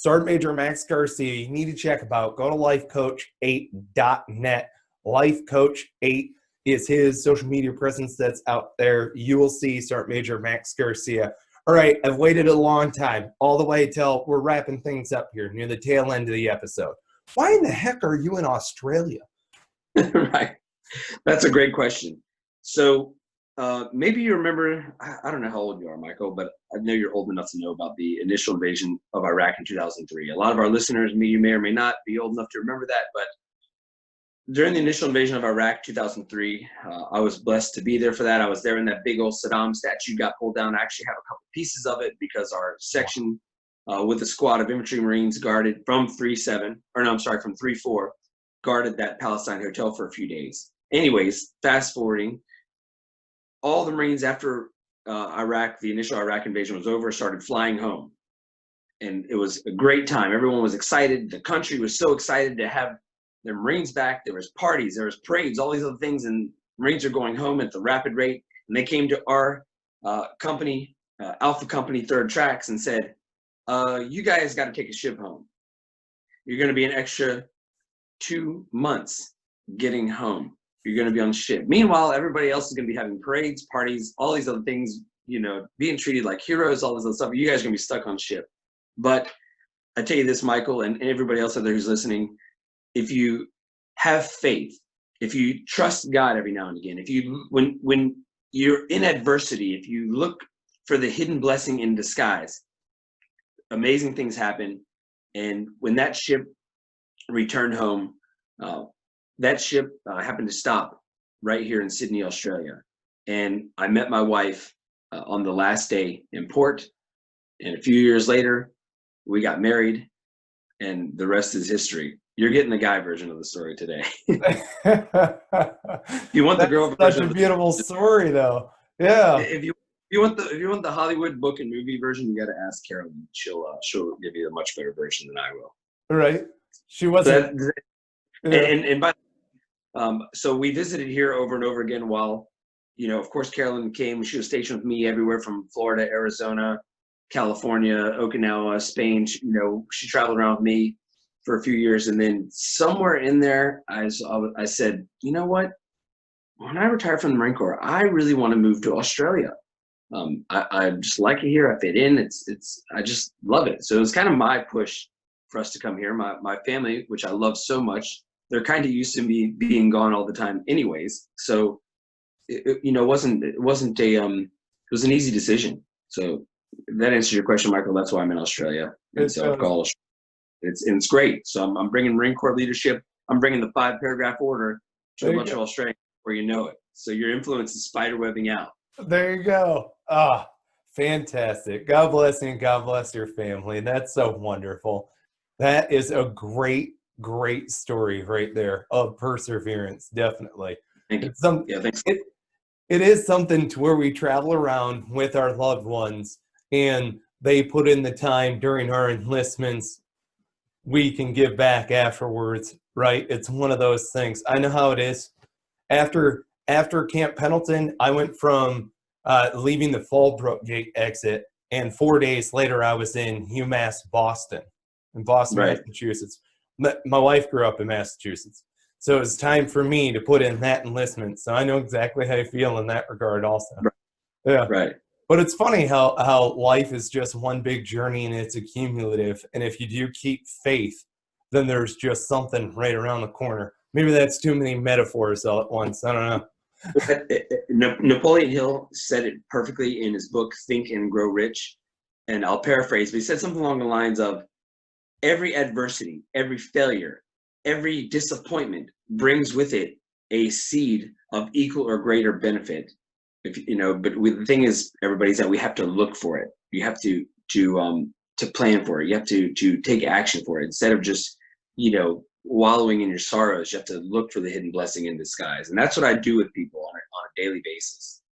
Sergeant Major Max Garcia, you need to check him out. Go to lifecoach8.net. Lifecoach8 is his social media presence that's out there. You will see Sergeant Major Max Garcia. All right, I've waited a long time, all the way till we're wrapping things up here near the tail end of the episode. Why in the heck are you in Australia? Right. That's a great question. So maybe you remember, I don't know how old you are, Michael, but I know you're old enough to know about the initial invasion of Iraq in 2003. A lot of our listeners, you may or may not be old enough to remember that, but during the initial invasion of Iraq 2003, I was blessed to be there for that. I was there when that big old Saddam statue got pulled down. I actually have a couple pieces of it because our section with a squad of infantry Marines guarded from 3-4, guarded that Palestine hotel for a few days. Anyways, fast forwarding, all the Marines after the initial Iraq invasion was over, started flying home. And it was a great time. Everyone was excited. The country was so excited to have their Marines back. There was parties, there was parades, all these other things. And Marines are going home at the rapid rate. And they came to our company, Alpha Company 3rd Tracks, and said, you guys got to take a ship home. You're going to be an extra 2 months getting home. You're going to be on the ship. Meanwhile, everybody else is going to be having parades, parties, all these other things, being treated like heroes, all this other stuff. You guys are going to be stuck on ship. But I tell you this, Michael, and everybody else out there who's listening, if you have faith, if you trust God every now and again, when you're in adversity, if you look for the hidden blessing in disguise, amazing things happen. And when that ship returned home, that ship happened to stop right here in Sydney, Australia. And I met my wife on the last day in port. And a few years later, we got married, and the rest is history. You're getting the guy version of the story today. You want the girl version? Such a beautiful story, though. Yeah. If you want the Hollywood book and movie version, you got to ask Carolyn. She'll give you a much better version than I will. Right. She wasn't. So we visited here over and over again while, of course, Carolyn came. She was stationed with me everywhere from Florida, Arizona, California, Okinawa, Spain. She traveled around with me for a few years. And then somewhere in there, I said, you know what? When I retire from the Marine Corps, I really want to move to Australia. I just like it here. I fit in. I just love it. So it was kind of my push for us to come here. My family, which I love so much, they're kind of used to me being gone all the time anyways. So it was an easy decision. So that answers your question, Michael. That's why I'm in Australia. And it's great. So I'm bringing Marine Corps leadership. I'm bringing the 5-paragraph order to a bunch of Australians where you know it. So your influence is spiderwebbing out. There you go. Fantastic. God bless you and God bless your family. That's so wonderful. That is a great, great story right there of perseverance. Definitely. Thank you. Thanks. It is something to where we travel around with our loved ones and they put in the time during our enlistments. We can give back afterwards, right? It's one of those things. I know how it is. After Camp Pendleton, I went from leaving the Fallbrook gate exit, and 4 days later, I was in UMass Boston, right. Massachusetts. My wife grew up in Massachusetts, so it was time for me to put in that enlistment. So I know exactly how you feel in that regard also. Right. Yeah. Right. But it's funny how life is just one big journey and it's accumulative. And if you do keep faith, then there's just something right around the corner. Maybe that's too many metaphors all at once. I don't know. Napoleon Hill said it perfectly in his book, Think and Grow Rich. And I'll paraphrase, but he said something along the lines of, every adversity, every failure, every disappointment brings with it a seed of equal or greater benefit. But the thing is, everybody's that we have to look for it. You have to plan for it. You have to take action for it instead of just, wallowing in your sorrows. You have to look for the hidden blessing in disguise. And that's what I do with people on a daily basis.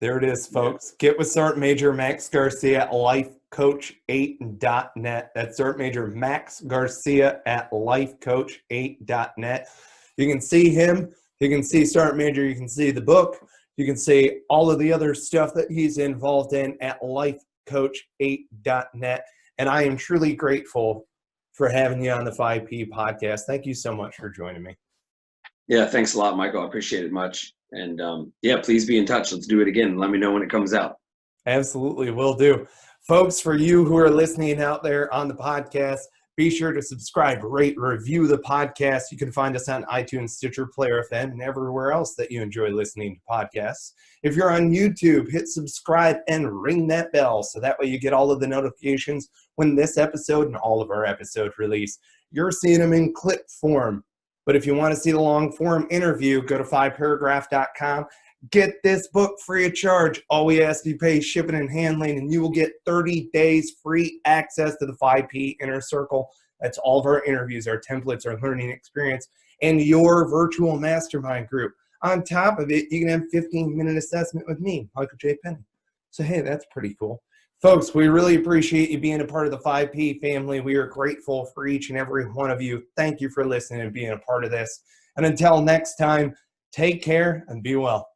There it is, folks. Get with Sergeant Major Max Garcia at lifecoach8.net. That's Sergeant Major Max Garcia at lifecoach8.net. You can see him. You can see Sergeant Major. You can see the book. You can see all of the other stuff that he's involved in at lifecoach8.net. And I am truly grateful for having you on the 5P podcast. Thank you so much for joining me. Yeah, thanks a lot, Michael. I appreciate it much. And yeah, please be in touch. Let's do it again. Let me know when it comes out. Absolutely, will do. Folks, for you who are listening out there on the podcast, be sure to subscribe, rate, review the podcast. You can find us on iTunes, Stitcher, Player FM, and everywhere else that you enjoy listening to podcasts. If you're on YouTube, hit subscribe and ring that bell so that way you get all of the notifications when this episode and all of our episodes release. You're seeing them in clip form. But if you want to see the long form interview, go to 5paragraph.com. Get this book free of charge. All we ask you pay is shipping and handling, and you will get 30 days free access to the 5P Inner Circle. That's all of our interviews, our templates, our learning experience, and your virtual mastermind group. On top of it, you can have a 15-minute assessment with me, Michael J. Penney. So, hey, that's pretty cool. Folks, we really appreciate you being a part of the 5P family. We are grateful for each and every one of you. Thank you for listening and being a part of this. And until next time, take care and be well.